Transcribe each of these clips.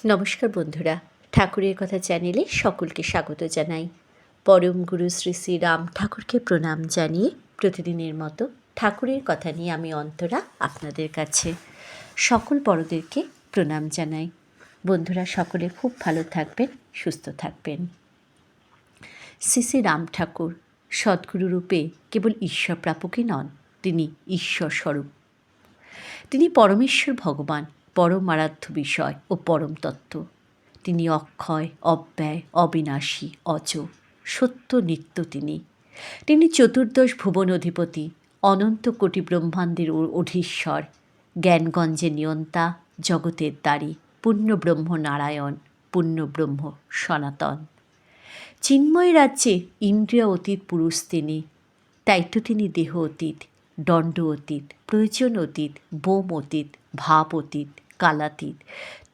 নমস্কার বন্ধুরা, ঠাকুরের কথা চ্যানেলে সকলকে স্বাগত জানাই। পরম গুরু শ্রী শ্রী রাম ঠাকুরকে প্রণাম জানিয়ে প্রতিদিনের মতো ঠাকুরের কথা নিয়ে আমি অন্তরা আপনাদের কাছে সকল বড়দেরকে প্রণাম জানাই। বন্ধুরা সকলে খুব ভালো থাকবেন, সুস্থ থাকবেন। শ্রী শ্রী রাম ঠাকুর সদ্গুরু রূপে কেবল ঈশ্বর প্রাপকই নন, তিনি ঈশ্বর স্বরূপ। তিনি পরমেশ্বর ভগবান, পরম আরাধ্য বিষয় ও পরম তত্ত্ব। তিনি অক্ষয়, অব্যয়, অবিনাশী, অজ, সত্য নিত্য। তিনি চতুর্দশ ভুবন অধিপতি, অনন্ত কোটি ব্রহ্মাণ্ডের অধীশ্বর, জ্ঞানগঞ্জের নিয়ন্তা, জগতের দ্বারী, পূর্ণব্রহ্ম নারায়ণ, পূর্ণব্রহ্ম সনাতন। চিন্ময় রাজ্যে ইন্দ্রিয় অতীত পুরুষ তিনি, তাই তো তিনি দেহ অতীত, দণ্ড অতীত, প্রয়োজন অতীত, বোম অতীত, ভাব অতীত, কালাতীত,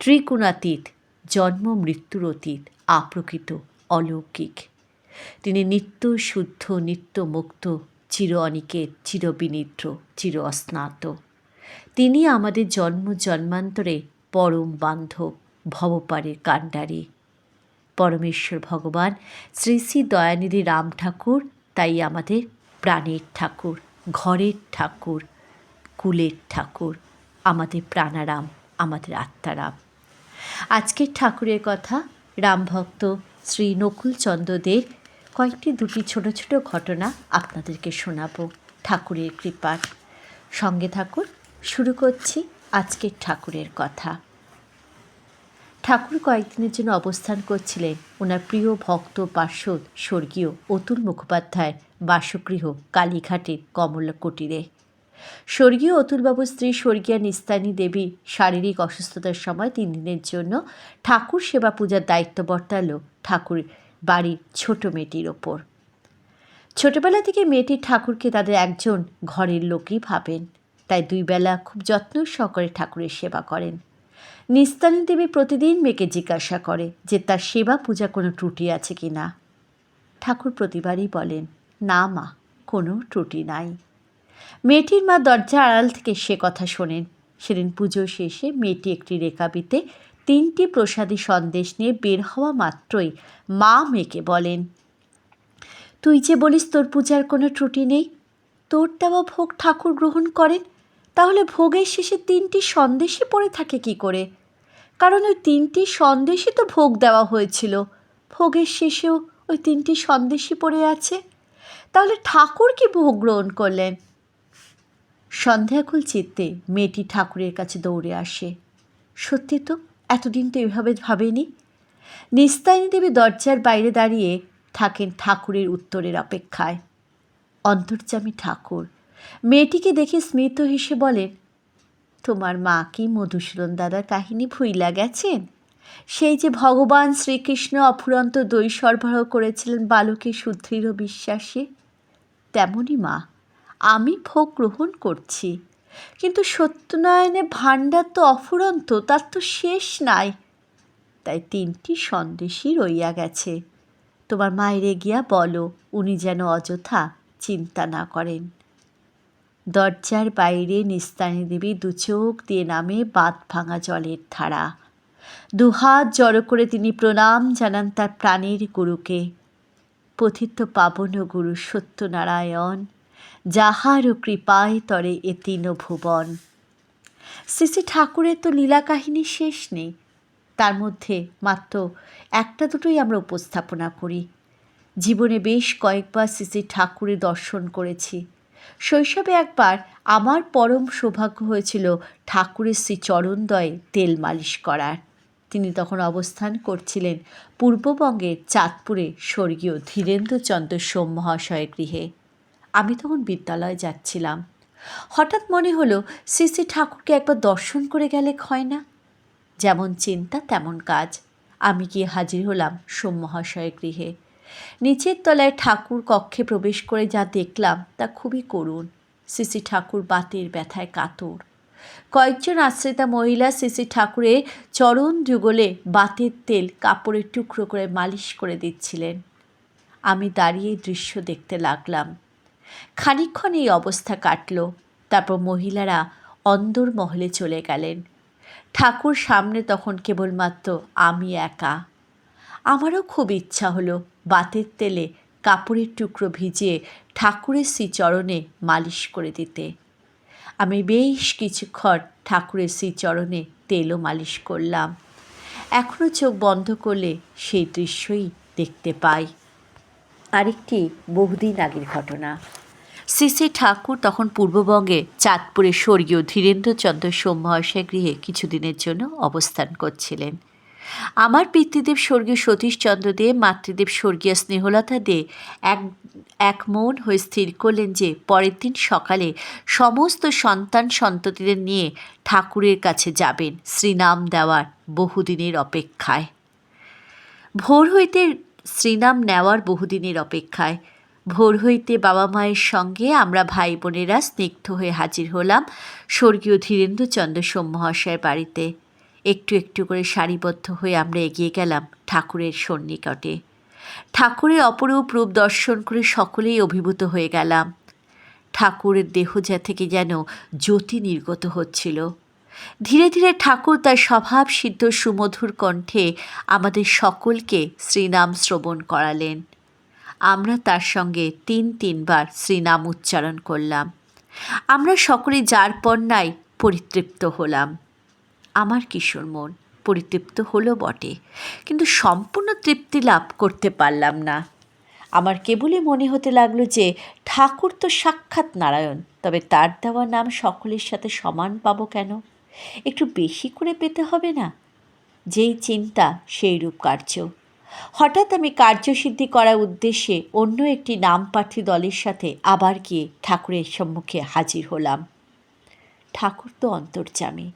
ত্রিগুণাতীত, জন্ম মৃত্যুর অতীত, আপ্রকৃত, অলৌকিক। তিনি নিত্য শুদ্ধ, নিত্য মুক্ত, চির অনিকেত, চির বিনিদ্র, চির অস্নাত। তিনি আমাদের জন্ম জন্মান্তরে পরম বান্ধব, ভবপারের কাণ্ডারী। পরমেশ্বর ভগবান শ্রী শ্রী দয়ানিধি রাম ঠাকুর তাই আমাদের প্রাণের ঠাকুর, ঘরের ঠাকুর, কুলের ঠাকুর, আমাদের প্রাণারাম, আমাদের আত্মারাম। আজকের ঠাকুরের কথা রামভক্ত শ্রী নকুলচন্দ্রদের কয়েকটি দুটি ছোট ছোট ঘটনা আপনাদেরকে শোনাব ঠাকুরের কৃপার। সঙ্গে থাকুন, শুরু করছি আজকের ঠাকুরের কথা। ঠাকুর কয়েকদিনের জন্য অবস্থান করছিলেন ওনার প্রিয় ভক্ত পার্শ্বদ স্বর্গীয় অতুল মুখোপাধ্যায়ের বাসগৃহ কালীঘাটের কমলা কুটিরে। স্বর্গীয় অতুলবাবুর স্ত্রী স্বর্গীয়া নিস্তারিণী দেবী শারীরিক অসুস্থতার সময় 3 দিনের জন্য ঠাকুর সেবা পূজার দায়িত্ব বর্তালো ঠাকুর বাড়ির ছোট মেয়েটির ওপর। ছোটবেলা থেকে মেয়েটি ঠাকুরকে তাদের একজন ঘরের লোকই ভাবেন, তাই 2 বেলা খুব যত্ন সহকারে ঠাকুরের সেবা করেন। নিস্তারিণী দেবী প্রতিদিন মেয়েকে জিজ্ঞাসা করে যে তার সেবা পূজা কোনো ত্রুটি আছে কি না। ঠাকুর প্রতিবারই বলেন, না মা, কোনো ত্রুটি নাই। মেয়েটির মা দরজা আড়াল থেকে সে কথা শোনেন। সেদিন পুজো শেষে মেয়েটি একটি রেকাবিতে 3টি প্রসাদী সন্দেশ নিয়ে বের হওয়া মাত্রই মা মেয়েকে বলেন, তুই যে বলিস তোর পূজার কোনো ত্রুটি নেই, তোর দেওয়া ভোগ ঠাকুর গ্রহণ করেন, তাহলে ভোগের শেষে 3টি সন্দেশই পড়ে থাকে কি করে? কারণ ওই 3টি সন্দেশই তো ভোগ দেওয়া হয়েছিল, ভোগের শেষেও ওই 3টি সন্দেশই পড়ে আছে, তাহলে ঠাকুর কি ভোগ গ্রহণ করলেন? সন্দেহাকুল চিত্তে মেয়েটি ঠাকুরের কাছে দৌড়ে আসে। সত্যি তো, এতদিন তো এভাবে ভাবেনি। নিস্তারিণী দেবী দরজার বাইরে দাঁড়িয়ে থাকেন ঠাকুরের উত্তরের অপেক্ষায়। অন্তর্যামী ঠাকুর মেয়েটিকে দেখে স্মিত হেসে বলেন, তোমার মা কি মধুসূদন দাদার কাহিনী ভুইলা গেছেন? সেই যে ভগবান শ্রীকৃষ্ণ অফুরন্ত দই সরবরাহ করেছিলেন বালকের সুদৃঢ় বিশ্বাসে, তেমনই মা আমি ভোগ গ্রহণ করছি, কিন্তু সত্যনারায়ণের ভাণ্ডার তো অফুরন্ত, তার তো শেষ নাই, তাই 3টি সন্দেশই রইয়া গেছে। তোমার মায়েরে গিয়া বলো উনি যেন অযথা চিন্তা না করেন। দরজার বাইরে নিস্তারিণী দেবী 2 চোখ দিয়ে নামে বাঁধ ভাঙা জলের ধারা। 2 হাত জড়ো করে তিনি প্রণাম জানান তার প্রাণের গুরুকে। পথিত পাবন গুরু সত্যনারায়ণ, যাহার কৃপায় তরে এ 3 ভুবন। শ্রী শ্রী ঠাকুরের তো লীলা কাহিনী শেষ নেই, তার মধ্যে মাত্র 1-2টোই আমরা উপস্থাপনা করি। জীবনে বেশ কয়েকবার শ্রী শ্রী ঠাকুরের দর্শন করেছি। শৈশবে একবার আমার পরম সৌভাগ্য হয়েছিল ঠাকুরের শ্রী চরণদ্বয়ে তেল মালিশ করার। তিনি তখন অবস্থান করছিলেন পূর্ববঙ্গের চাঁদপুরে স্বর্গীয় ধীরেন্দ্রচন্দ্র সোম মহাশয়ের গৃহে। আমি তখন বিদ্যালয়ে যাচ্ছিলাম। হঠাৎ মনে হলো শ্রী শ্রী ঠাকুরকে একবার দর্শন করে গেলে হয় না। যেমন চিন্তা তেমন কাজ, আমি গিয়ে হাজির হলাম সোম মহাশয়ের গৃহে। নিচের তলায় ঠাকুর কক্ষে প্রবেশ করে যা দেখলাম তা খুবই করুণ। শ্রী শ্রী ঠাকুর বাতের ব্যথায় কাতর। কয়েকজন আশ্রিতা মহিলা শ্রী শ্রী ঠাকুরের চরণ যুগলে বাতের তেল কাপড়ের টুকরো করে মালিশ করে দিচ্ছিলেন। আমি দাঁড়িয়ে দৃশ্য দেখতে লাগলাম। খানিকক্ষণ এই অবস্থা কাটল, তারপর মহিলারা অন্দর মহলে চলে গেলেন। ঠাকুর সামনে তখন কেবলমাত্র আমি একা। আমারও খুব ইচ্ছা হলো বাতের তেলে কাপড়ের টুকরো ভিজিয়ে ঠাকুরের শ্রীচরণে মালিশ করে দিতে। আমি বেশ কিছুক্ষণ ঠাকুরের শ্রীচরণে তেলও মালিশ করলাম। এখনও চোখ বন্ধ করলে সেই দৃশ্যই দেখতে পাই। আরেকটি বহুদিন আগের ঘটনা। শ্রী শ্রী ঠাকুর তখন পূর্ববঙ্গে চাঁদপুরে স্বর্গীয় ধীরেন্দ্রচন্দ্র সোম মহাশয় গৃহে কিছুদিনের জন্য অবস্থান করছিলেন। আমার পিতৃদেব স্বর্গীয় সতীশচন্দ্র দে, মাতৃদেব স্বর্গীয় স্নেহলতা দে এক মন হয়ে স্থির করলেন যে পরের দিন সকালে সমস্ত সন্তান সন্ততিদের নিয়ে ঠাকুরের কাছে যাবেন শ্রীনাম দেওয়ার বহুদিনের অপেক্ষায়। ভোর হইতে শ্রীনাম নেওয়ার বহুদিনের অপেক্ষায় ভোর হইতে বাবা মায়ের সঙ্গে আমরা ভাই বোনেরা স্নিগ্ধ হয়ে হাজির হলাম স্বর্গীয় ধীরেন্দ্রচন্দ্র সোম মহাশয়ের বাড়িতে। একটু একটু করে সারিবদ্ধ হয়ে আমরা এগিয়ে গেলাম ঠাকুরের সন্নিকটে। ঠাকুরের অপরূপ রূপ দর্শন করে সকলেই অভিভূত হয়ে গেলাম। ঠাকুরের দেহজা থেকে যেন জ্যোতি নির্গত হচ্ছিল। ধীরে ধীরে ঠাকুর তার স্বভাব সিদ্ধ সুমধুর কণ্ঠে আমাদের সকলকে শ্রীনাম শ্রবণ করালেন। আমরা তার সঙ্গে তিনবার শ্রীনাম উচ্চারণ করলাম। আমরা সকলে যার পণ্যায় পরিতৃপ্ত হলাম। আমার কিশোর মন পরিতৃপ্ত হলো বটে, কিন্তু সম্পূর্ণ তৃপ্তি লাভ করতে পারলাম না। আমার কেবলই মনে হতে লাগলো যে ঠাকুর তো সাক্ষাৎ নারায়ণ, তবে তার দেওয়া নাম সকলের সাথে সমান পাবো কেন? একটু বেশি করে পেতে হবে না? যেই চিন্তা সেই রূপ কার্য। হঠাৎ আমি কার্যসিদ্ধি করার উদ্দেশ্যে অন্য একটি নামপ্রার্থী দলের সাথে আবার গিয়ে ঠাকুরের সম্মুখে হাজির হলাম। ঠাকুর তো অন্তর্যামী।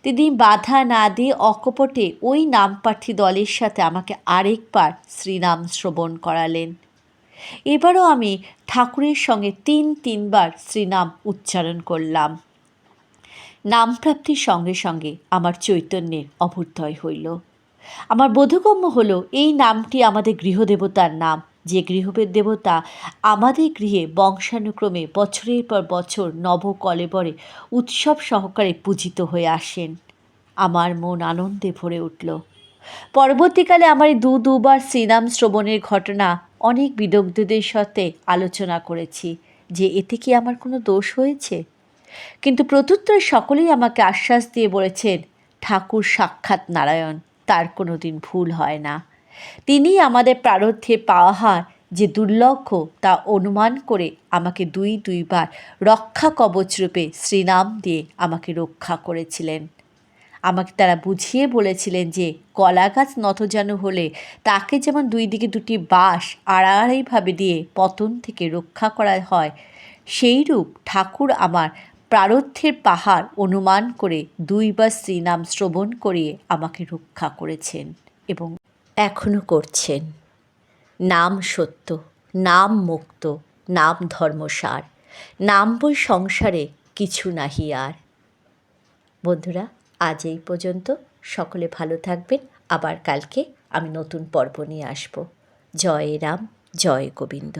তিনি বাধা না দিয়ে অকপটে ওই নামপ্রার্থী দলের সাথে আমাকে আরেকবার শ্রীনাম শ্রবণ করালেন। এবারও আমি ঠাকুরের সঙ্গে তিনবার শ্রীনাম উচ্চারণ করলাম। নামপ্রাপ্তির সঙ্গে সঙ্গে আমার চৈতন্যের অভ্যুদয় হইল। আমার বোধগম্য হলো এই নামটি আমাদের গৃহদেবতার নাম, যে গৃহদেবতা আমাদের গৃহে বংশানুক্রমে বছরের পর বছর নবকলেবরে উৎসব সহকারে পূজিত হয়ে আসেন। আমার মন আনন্দে ভরে উঠল। পরবর্তীকালে আমার দুবার শ্রীনাম শ্রবণের ঘটনা অনেক বিদগ্ধদের সাথে আলোচনা করেছি যে এতে কি আমার কোনো দোষ হয়েছে, কিন্তু প্রত্যুত্তরে সকলেই আমাকে আশ্বাস দিয়ে বলেছেন ঠাকুর সাক্ষাৎ নারায়ণ, তার কোনো দিন ভুল হয় না। তিনি আমাদের প্রারব্ধে পাওয়ার যে দুর্লক্ষ তা অনুমান করে আমাকে দুইবার রক্ষা কবচরূপে শ্রীনাম দিয়ে আমাকে রক্ষা করেছিলেন। আমাকে তারা বুঝিয়ে বলেছিলেন যে কলা গাছ নতজানু হলে তাকে যেমন দুই দিকে দুটি বাঁশ আড়াআড়িভাবে দিয়ে পতন থেকে রক্ষা করা হয়, সেইরূপ ঠাকুর আমার প্রারব্ধের পাহাড় অনুমান করে দুইবার শ্রীনাম শ্রবণ করিয়ে আমাকে রক্ষা করেছেন এবং এখনও করছেন। নাম সত্য, নাম মুক্ত, নাম ধর্মসার, নাম বই সংসারে কিছু নাহি আর। বন্ধুরা, আজ এই পর্যন্ত। সকলে ভালো থাকবেন। আবার কালকে আমি নতুন পর্ব নিয়ে আসব। জয় রাম, জয় গোবিন্দ।